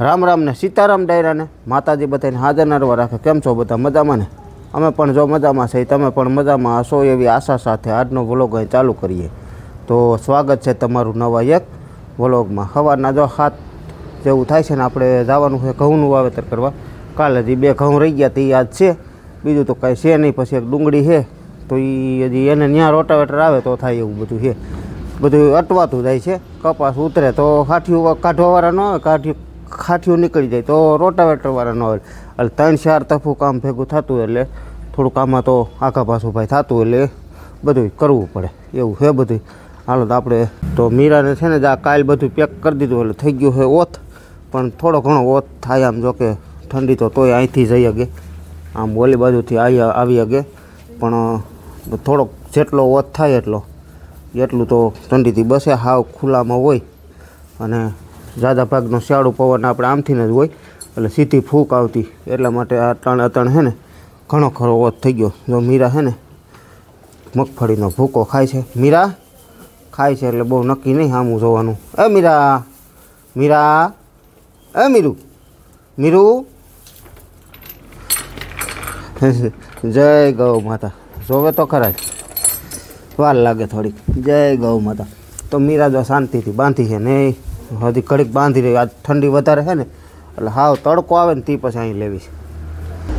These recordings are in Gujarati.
રામ રામ ને સીતારામ ડાયરાને માતાજી બધાને હાજર નરવા રાખે. કેમ છો બધા? મજામાં ને? અમે પણ જો મજામાં છે, તમે પણ મજામાં હશો એવી આશા સાથે આજનો વ્લોગ અહીં ચાલુ કરીએ. તો સ્વાગત છે તમારું નવા એક વ્લોગમાં. સવારના જો 7 જેવું થાય છે ને આપણે જવાનું છે ઘઉંનું વાવેતર કરવા. કાલે હજી 2 ઘઉં રહી ગયા તે આજ છે, બીજું તો કાંઈ છે નહીં. પછી એક ડુંગળી છે તો એ હજી એને ત્યાં રોટાવેટર આવે તો થાય એવું બધું છે. બધું અટવાતું જાય છે. કપાસ ઉતરે તો કાઠિયું કાઢવાવાળા ન આવે, કાઠિયું નીકળી જાય તો રોટાવેટરવાળા ન આવે. એટલે 3-4 તફું કામ ભેગું થતું એટલે થોડુંક આમાં તો આખા પાછું ભાઈ થતું એટલે બધું કરવું પડે એવું છે બધું. હાલો તો આપણે તો મીરાને છે ને આ કાલ બધું પેક કરી દીધું એટલે થઈ ગયું છે ઓથ, પણ થોડો ઘણો ઓથ થાય આમ. જો કે ઠંડી તો તોય અહીંથી જઈ શકે, આમ ઓલી બાજુથી આવી શકે, પણ થોડોક જેટલો ઓથ થાય એટલું તો ઠંડીથી બસે. હાવ ખુલ્લામાં હોય અને ઝાઝા ભાગનો શિયાળું પવન આપણે આમથી જ હોય એટલે સીધી ફૂંક આવતી, એટલા માટે આ અતણ છે ને ઘણો ખરો ઓથ થઈ ગયો. જો મીરા છે ને મગફળીનો ભૂકો ખાય છે, મીરા ખાય છે એટલે બહુ નક્કી નહીં સામું જોવાનું. એ મીરા, મીરા, એ મીરું, મીરું, જય ગૌ માતા. જોવે તો ખરા જ, વાર લાગે થોડીક. જય ગૌ માતા. તો મીરા જો શાંતિથી બાંધી છે ને હજી ઘડીક બાંધી રહી. આજ ઠંડી વધારે છે ને એટલે હાવ તડકો આવે ને તે પછી અહીં લેવી છે.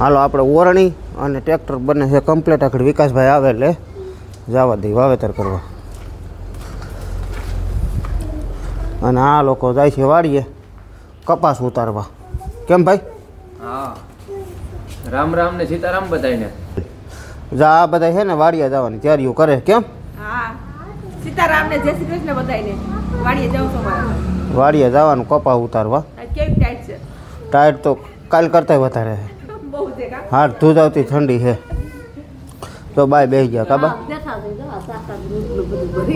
હાલો આપણે ઓરણી અને ટ્રેક્ટર બંને છે કમ્પ્લીટ. આગળ વિકાસભાઈ આવે એટલે જવા દઈ વાવેતર કરવા. અને આ લોકો જાય છે વાડીએ કપાસ ઉતારવા. કેમ ભાઈ? હા, રામ રામ ને સીતારામ બધાને. જા આ બધા છે ને વાડીએ જવાની તૈયારીઓ કરે. કેમ? હા, સીતારામ ને જય શ્રી કૃષ્ણ બધાને. વાડીએ જાઉં છું મારા. વાડીએ જવાનું કપાસ ઉતારવા. કેમ ટાઈટ છે? ટાઈટ તો કાલ કરતાં વધારે છે. બહુ છે કા? હાથ ધૂજાવતી ઠંડી છે. તો બાય બેસી ગયા કાબા.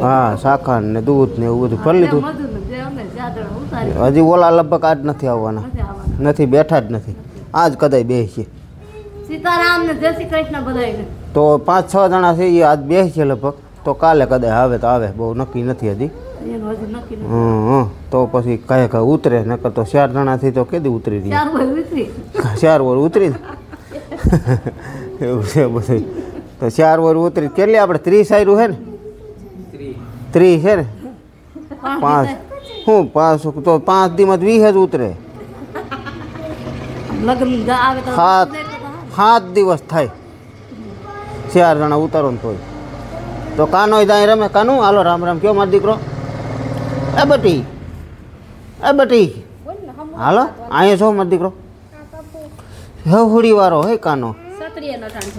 હા, શાખા ને દૂધ ને એવું બધું ભરી લીધું. હજી ઓલા લગભગ આજ નથી આવવાના, નથી બેઠા જ નથી. આજ કદાચ બેસીએ. સીતારામ ને જય શ્રી કૃષ્ણ બધાને. તો 5-6 જણા છે એ આજ બેસીએ લગભગ. તો કાલે કદાચ આવે તો આવે, બહુ નક્કી નથી હજી. તો પછી કહે કે ઉતરે, નકર તો 4 જણાથી તો કેદી ઉતરી રહી. 4 વાર ઉતરી એવું છે બધું. તો 4 વાર ઉતરી કેટલી આપણે 30 આયરું છે ને? 30 છે ને? 5 શું 5 તો 5 દીમાં 20 જ ઉતરે. 7 દિવસ થાય 4 જણા ઉતારો ને તોય. તો કાનો ત્યાં રમે. કાનું હાલો રામ રામ કયો મારો દીકરો. એ બટી, એ બટી હાલો અહીંયા છો મારો દીકરો. હવડી વાળો હે કાનો.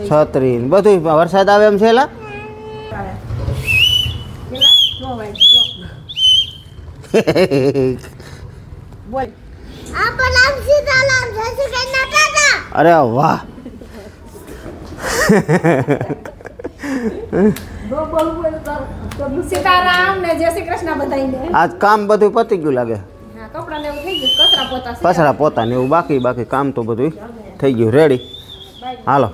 છત્રી બધું વરસાદ આવે એમ છે. એલા અરે વાહ. સીતારામ ને જય શ્રી કૃષ્ણ બધાને. આજ કામ બધું પતી ગયું લાગે. કપડા ને એવું થઈ ગયું, કચરા પોતા. કચરા પોતા ને એવું બાકી કામ તો બધું થઈ ગયું રેડી. હાલો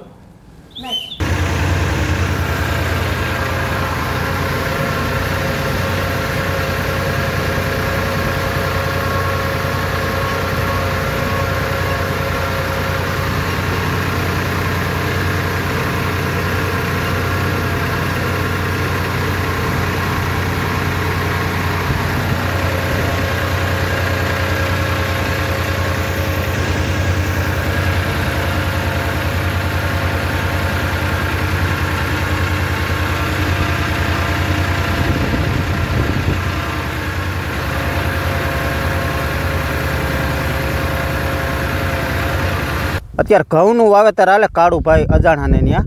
અત્યારે ઘઉંનું વાવેતર હાલે. કાળુભાઈ અજાણાને ત્યાં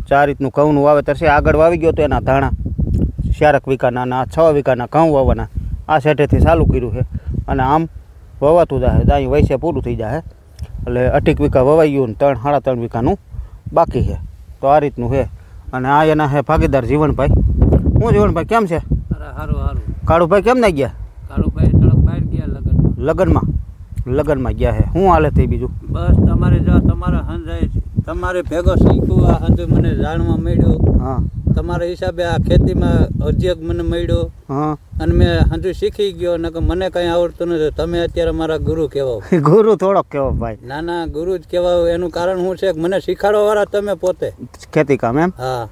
4 રીતનું ઘઉંનું વાવેતર છે. આગળ વાવી ગયો તો એના ધાણા 4 વીઘાના અને 6 વીઘાના ઘઉં વાવવાના આ સેટેથી ચાલુ કર્યું છે. અને આમ વવાતું જાય, અહીં વૈસે પૂરું થઈ જાય એટલે 8 વીઘા વવાઈ ગયું ને 3-3.5 વીઘાનું બાકી છે. તો આ રીતનું છે. અને આ એના છે ભાગીદાર જીવનભાઈ. હું જીવનભાઈ કેમ છે? સારું સારું. કાળુભાઈ કેમ ના ગયા? કાળુભાઈ થોડોક બહાર ગયા લગ્નમાં ગયા છે. શું હાલે તે બીજું? બસ તમારે જો તમારા હંજાય તમારે ભેગો શીખવું આ હંજો મને જાણવા મળ્યું. હા તમારા હિસાબે આ ખેતીમાં ઉદ્યોગ મને મળ્યો હા અને મેં હજુ શીખી ગયો ને કે મને કંઈ આવડતું નથી. તમે અત્યારે મારા ગુરુ કહેવાઓ. ગુરુ થોડોક કેવો ભાઈ? ના ના, ગુરુ જ કહેવાઓ. એનું કારણ શું છે કે મને શીખાડવા વાળા તમે પોતે. ખેતી કામ એમ? હા,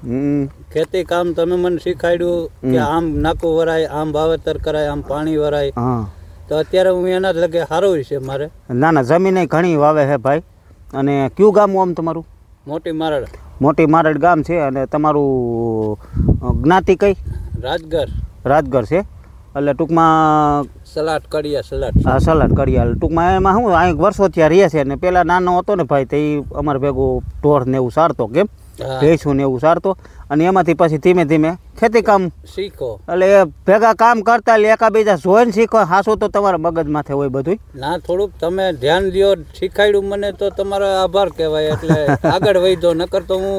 ખેતી કામ તમે મને શીખાડ્યું કે આમ નાકું વરાય, આમ વાવેતર કરાય, આમ પાણી વરાય. હા, તો અત્યારે હું એના જ લગે સારું છે મારે. ના ના, જમીન ઘણી વાવે છે ભાઈ. અને કયું ગામ આમ તમારું? મોટી મારડ. મોટી મારડ ગામ છે. અને તમારું જ્ઞાતિ કઈ? રાજગર. રાજગર છે એટલે ટૂંકમાં સલાડ કડિયા સલાડ. હા, સલાડ કડિયા. ટૂંકમાં એમાં શું અહીં વર્ષો ત્યાં રહે છે. ને પહેલાં નાનો હતો ને ભાઈ, તો એ અમારે ભેગું ઢોર ને એવું સારતો, કેમ ભેંસું ને એવું સારતો. અને એમાંથી પછી ધીમે ધીમે ખેતી કામ શીખો. એટલે એ ભેગા કામ કરતા એટલે એકાબીજા જોઈને શીખો. હાસું તો તમારા મગજ માથે હોય બધું. ના, થોડુંક તમે ધ્યાન દો, શીખાડ્યું મને તો તમારો આભાર કહેવાય. એટલે આગળ વધો, નકર તો હું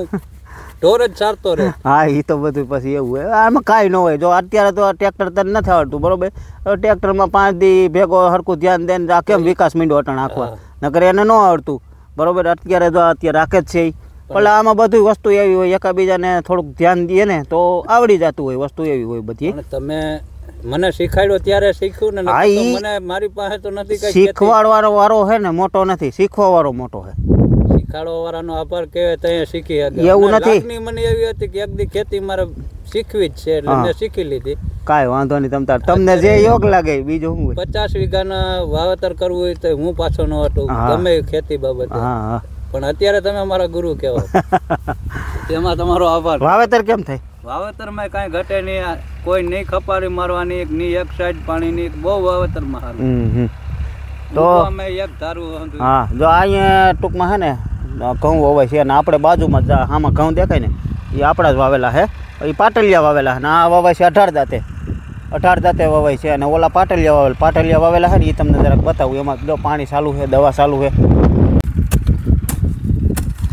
ઢોર જ સારતો રહે. હા, એ તો બધું પછી એવું હોય. આમાં કાંઈ ન હોય. જો અત્યારે તો ટ્રેક્ટર તને નથી આવડતું, બરોબર? ટ્રેક્ટરમાં 5 દી ભેગો હરખું ધ્યાન દઈને આ કેમ વિકાસ મીંડો અટણ આખવા, નકર એને ન આવડતું, બરોબર? અત્યારે જો અત્યારે રાખે જ છે એ. પણ આમાં બધી વસ્તુ એવી હોય, એકાબીજાને થોડુંક ધ્યાન દઈએ ને તો આવડી જતું હોય. વસ્તુ એવી હોય બધી. તમે મને શીખાડ્યો ત્યારે શીખ્યું ને, હા, નકર તો મને મારી પાસે તો નથી કઈ. શીખવાડવાનો વારો હે ને મોટો નથી, શીખવા વાળો મોટો હે. શીખાડવા વાળાનો આભાર કહેવાય તો અહીંયા શીખી શકે. એવું નથી. લાગણી મને એવી હતી કે એક દી ખેતી મારે શીખવી જ છે એટલે મેં શીખી લીધી. કાંઈ વાંધો નહીં. તમને જે યોગ લાગે બીજું શું હોય. 50 વીઘાના વાવેતર કરવું હોય તો હું પાછો ન હતો ગમે ખેતી બાબતે. હા હા, પણ અત્યારે તમે અમારા ગુરુ કહેવાય. તેમાં તમારો આભાર. વાવેતર કેમ થાય? વાવેતરમાં કાંઈ ઘટે નહીં. કોઈ નહીં ખપારી મારવાની, એક સાઈડ પાણીની, બહુ વાવેતરમાં સારું. તો અમે એક ધારું. હા, જો અહીંયા ટૂંકમાં છે ને ઘઉં વવાય છે. અને આપણે બાજુમાં જ આમાં ઘઉં દેખાય ને એ આપણા જ વાવેલા છે. એ પાટલિયા વાવેલા છે. અને આ વવાય છે 18 દાંતે. 18 દાંતે વવાય છે. અને ઓલા પાટલિયા વાવેલા છે ને એ તમને જરાક બતાવું. એમાં જો પાણી ચાલુ છે, દવા ચાલુ છે.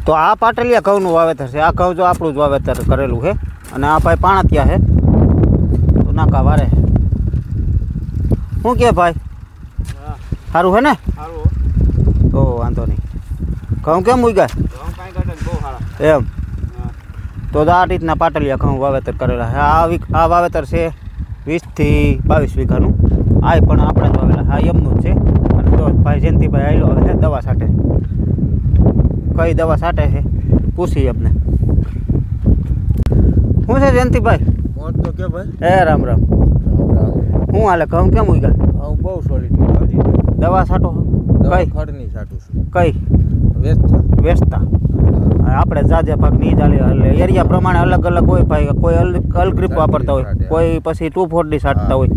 તો આ પાટલિયા ઘઉંનું વાવેતર છે. આ ઘઉં જો આપણું જ વાવેતર કરેલું છે. અને આ ભાઈ પાણતિયા છે. તો નાકા વારે શું કે ભાઈ? સારું છે ને? તો વાંધો નહીં. ઘઉં કેમ ઉગ્યા એમ? તો આ રીતના પાટલિયા ઘઉં વાવેતર કરેલા છે. આ વાવેતર છે 20 થી 22 વીઘાનું. આ પણ આપણા જ વાવેલા. હા, એમનું જ છે. અને તો ભાઈ જયંતિભાઈ આવેલો હવે છે દવા છાંટે. કઈ દવા છાંટે છે પૂછી એમને. શું છે જયંતિભાઈ? તો કે ભાઈ એ રામ રામ. શું હાલે? ઘઉં કેમ ઉગ્યા? હું બહુ સોરી દવા છાંટો કઈ? ખડની છાંટું છું. કઈ? વેચતા. આપણે જાજે ભાગ નહીં ચાલે. એટલે એરિયા પ્રમાણે અલગ અલગ હોય ભાઈ. કોઈ અલગ્રીપ વાપરતા હોય, કોઈ પછી 240 છાંટતા હોય,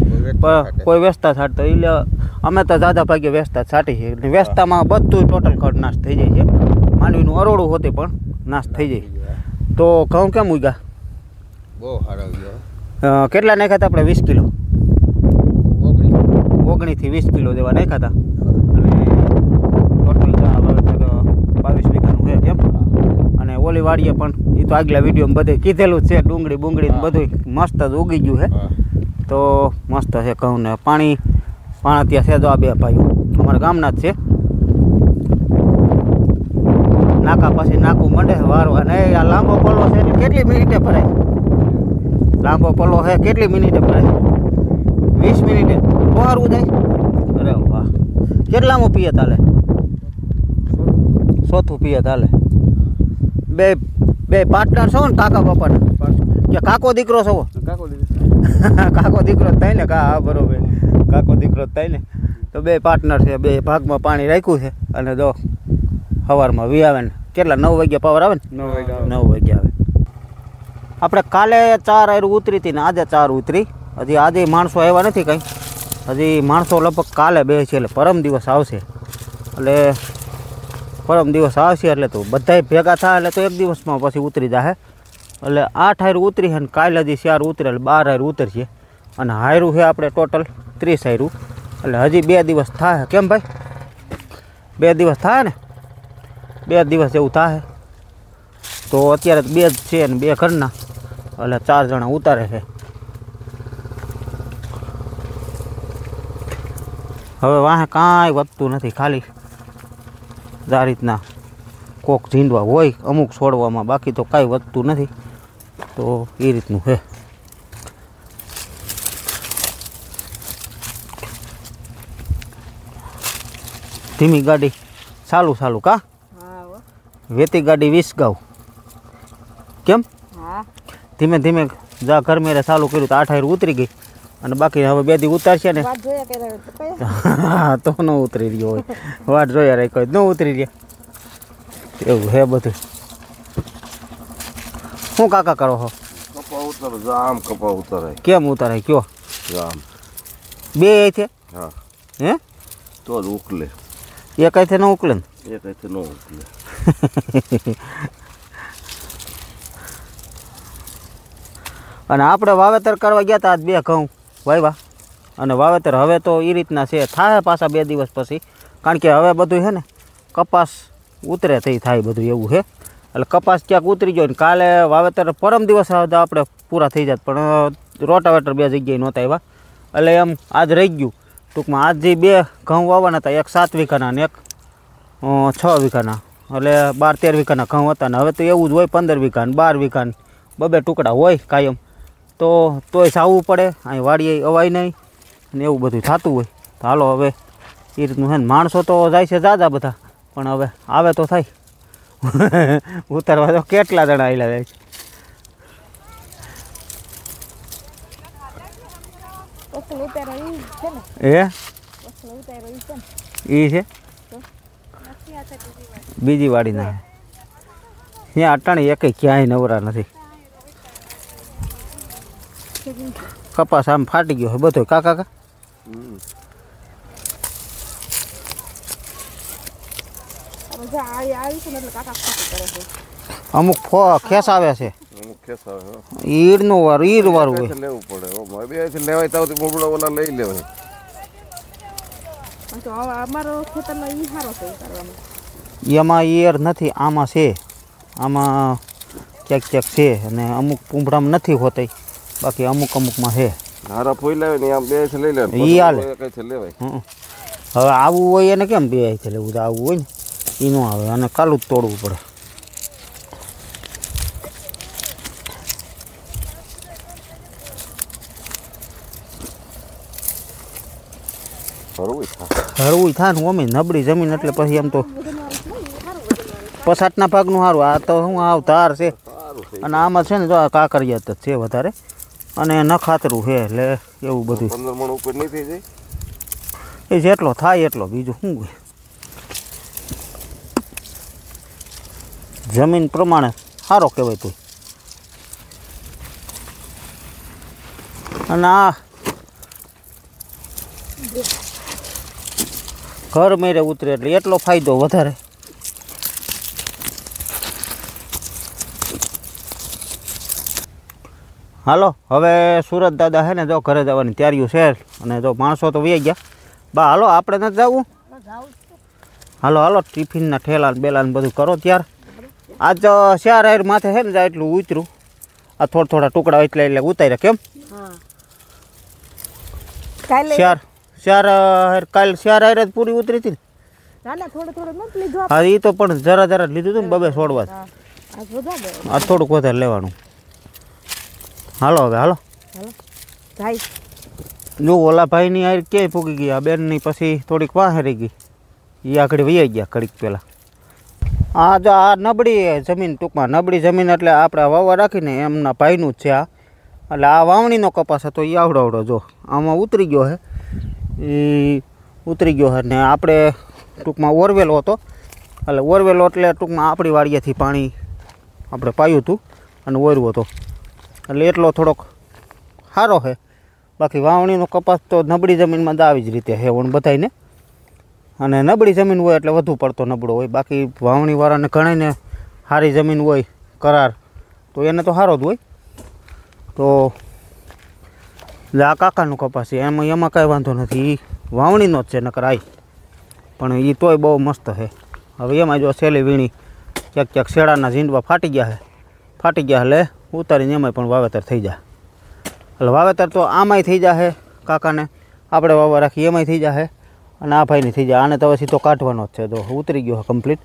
કોઈ વેચતા છાંટતા હોય. એટલે અમે તો જાજા ભાગે વેચતા જ છાંટી છે. વેચતામાં બધું ટોટલ ખડ નાશ થઈ જાય છે. માંડવીનું અરોડું હોતી પણ નાશ થઈ જાય. તો ઘઉં કેમ ઉગ્યા? બહુ સારો ગયો. કેટલા નાખ્યા હતા આપણે? 20 કિલો. 19 થી 20 કિલો જેવા નાખ્યા હતા. અને ટોટલ 22 વીઘાનું છે કેમ? અને ઓલી વાડીએ પણ એ તો આગલા વિડીયોમાં બધે કીધેલું જ છે. ડુંગળી બધું મસ્ત જ ઉગી ગયું છે. તો મસ્ત છે ઘઉં ને પાણી ત્યાં છે. જો આ બે ભાઈઓ અમારા ગામના જ છે. નાકા પછી નાકું મંડે વારો. અને આ લાંબો પલ્લો છે કેટલી મિનિટે ભરાય? લાંબો પલ્લો છે કેટલી મિનિટે ભરાય? 20 મિનિટે બહારવું જાય. અરે વાહ, કેટલામાં પિયત હાલે? 4થું પિયત હાલે. બે પાર્ટનર છો ને કાકા બાપાના? કે કાકો દીકરો છો? કાકો દીકરો જ થાય ને. હા બરોબર, કાકો દીકરો જ થાય ને. તો બે પાર્ટનર છે. બે ભાગમાં પાણી રાખ્યું છે. અને જો સવારમાં વી આવે ને કેટલા 9 વાગ્યા પાવર આવે ને? 9 વાગ્યા આવે. આપણે કાલે 4 આયરું ઉતરી હતી ને આજે 4 ઉતરી. હજી આજે માણસો આવ્યા નથી કંઈ. હજી માણસો લગભગ કાલે બે છે. એટલે પરમ દિવસ આવશે. એટલે પરમ દિવસ આવશે એટલે તો બધાય ભેગા થાય એટલે તો એક દિવસમાં પછી ઉતરી જાય. એટલે 8 હાયરું ઉતરી છે ને કાલે હજી 4 ઉતરે એટલે 12 હાયરું ઉતરશે. અને હાયરું છે આપણે ટોટલ 30 હાયરું. એટલે હજી 2 દિવસ થાય. કેમ ભાઈ? 2 દિવસ થાય ને? 2 દિવસ જેવું થાય. તો અત્યારે 2 જ છે ને 2 ઘરના. એટલે 4 જણા ઉતારે છે. હવે વાહે કાંઈ વધતું નથી. ખાલી આ રીતના કોક ઝીંડવા હોય અમુક છોડવામાં, બાકી તો કાંઈ વધતું નથી. તો એ રીતનું છે. ધીમી ગાડી ચાલુ ચાલુ કા હા હો. વેતી ગાડી 20 ગાવ કેમ હા ધીમે ધીમે જા ઘર મેરે ચાલુ કર્યું તો 8 ઉતરી ગઈ અને બાકી હવે 2 દી ઉતારશે ને વાત જોયા કરે તો કયા હા તો ન ઉતરી રહ્યો હોય વાટ જોયા રાખ્યો ન ઉતરી રહ્યા એવું હે બધું. શું કાકા કરો છો? કપા ઉતર જામ કપા ઉતરાય કેમ ઉતારાય કયો? જામ. બે છે હા હે તો જ ઉકલે એક આથે ન ઉકલે ને એક అయితే ન ઉકલે. અને આપણે વાવેતર કરવા ગયા હતા આજ 2 ઘઉં વાવ્યા અને વાવેતર હવે તો એ રીતના છે થાય પાછા 2 દિવસ પછી કારણ કે હવે બધું છે ને કપાસ ઉતરે થઈ થાય બધું એવું છે એટલે કપાસ ક્યાંક ઉતરી ગયો ને કાલે વાવેતર પરમ દિવસ આપણે પૂરા થઈ જાત પણ રોટાવેટર 2 જગ્યાએ નહોતા આવ્યા એટલે એમ આજ રહી ગયું ટૂંકમાં આજ જે 2 ઘઉં વાવવાના હતા એક 7 વીઘાના અને એક 6 વીઘાના એટલે 12-13 વીઘાના ઘઉં હતા ને હવે તો એવું જ હોય 15 વીઘા ને 12 વીઘા ને 2 ટુકડા હોય કાયમ તો તોય સાવવું પડે અહીં વાડીએ અવાય નહીં ને એવું બધું થતું હોય તો હાલો હવે એ રીતનું છે ને માણસો તો જાય છે જાજા બધા પણ હવે આવે તો થાય ઉતારવા તો કેટલા જણા આવેલા જાય છે. વસ્તુ ઉતારો ઈ છે ને એ વસ્તુ ઉતારો ઈ છે ને એ છે બીજી વાડીના ત્યાં અટાણી એકે ક્યાંય નવરા નથી. કપાસ આમ ફાટી ગયો છે બધો કાકા હવે જા આવી છે ને એટલે કાકા ખાતું કરે છે. અમુક ખેસ આવે છે અમુક ખેસ આવે હો. ઈડનું વારું ઈર વાળું હોય અહીંથી લેવું પડે હો. મારે બે અહીંથી લેવાય તો મોબળા ઓલા લઈ લેવાય. પણ તો હવે અમારો ખેતરનો ઈ સારો છે ઉતારવાનો. એમાં ઈયર નથી આમાં છે આમાં ક્યાંક ક્યાંક છે અને અમુક પૂંભળામાં નથી હોતી બાકી અમુક અમુકમાં છે. હારા ફોઈ લાવે ને આમ બે અહીંથી લઈ લેવાય. ઈ હાલે. એક અહીંથી લેવાય. હવે આવું હોય એને કેમ બે છે લેવું તો આવું હોય ને એ ન આવે અને કાલું જ તોડવું પડે. બરોબર છે. હરવું થાય ને ઓમે નબળી જમીન એટલે પછી એમ તો પછાટના ભાગનું સારું આ તો શું આવ ધાર છે સારું છે. અને આમાં છે ને જો આ કાકરિયાત જ છે વધારે અને નખાતરું છે એટલે એવું બધું 15 મણ ઉપર નહીં થઈ જાય. એ જેટલો થાય એટલો બીજું શું હોય જમીન પ્રમાણે સારો કહેવાય તું. અને આ ઘર મેરે ઉતરે એટલે એટલો ફાયદો વધારે. હાલો હવે સુરત દાદા છે ને જો ઘરે જવાની તૈયારીઓ છે અને જો માણસો તો વહી ગયા બા હાલો આપણે નથી જવું હાલો હાલો ટિફિનના ઠેલા ને બેલા ને બધું કરો ત્યાર આજ શિયાર આયર માથે છે ને જાય એટલું ઉતર્યું આ થોડા થોડા ટુકડા એટલે એટલે ઉતાર્યા કેમ હા કાલે શિયાર કાલ શિયાર આયર જ પૂરી ઉતરી હતી ને નાના થોડો થોડો નત લીધો હા એ તો પણ જરા જરા જ લીધું હતું ને બબે છોડવા જ. આ વધારે આ થોડુંક વધારે લેવાનું. હાલો હવે હાલો હાલો જાય જો ઓલા ભાઈની આયર ક્યાંય પૂગી ગઈ આ બેનની પછી થોડીક વાહે રહી ગઈ એ આગળ વહી ગયા ઘડીક પહેલાં. આ જો આ નબળી જમીન ટૂંકમાં નબળી જમીન એટલે આપણે વાવવા રાખીને એમના ભાઈનું જ છે આ એટલે આ વાવણીનો કપાસ હતો એ આવડો જો આમાં ઉતરી ગયો છે એ ઉતરી ગયો છે ને આપણે ટૂંકમાં ઓરવેલો હતો એટલે ઓરવેલો એટલે ટૂંકમાં આપણી વાડીએથી પાણી આપણે પાયું હતું અને ઓરવો હતો એટલે એટલો થોડોક સારો છે. બાકી વાવણીનો કપાસ તો નબળી જમીનમાં જ આવી જ રીતે છે વણ બધાયને અને નબળી જમીન હોય એટલે વધુ પડતો નબળો હોય બાકી વાવણીવાળાને ઘણાને સારી જમીન હોય કરાર તો એને તો સારો જ હોય. તો આ કાકાનું કપાસ છે એમાં કાંઈ વાંધો નથી એ વાવણીનો જ છે નકર આઈ પણ એ તોય બહુ મસ્ત છે. હવે એમાં જો સેલી વીણી ક્યાંક ક્યાંક શેડાના ઝીંડવા ફાટી ગયા એટલે ઉતારીને એમાંય પણ વાવેતર થઈ જાય એટલે વાવેતર તો આમાંય થઈ જશે કાકાને આપણે વાવવા રાખી એમાંય થઈ જશે અને આ ભાઈની થઈ જાય આને તો હવે સીધો કાઢવાનો જ છે તો ઉતરી ગયો કમ્પ્લીટ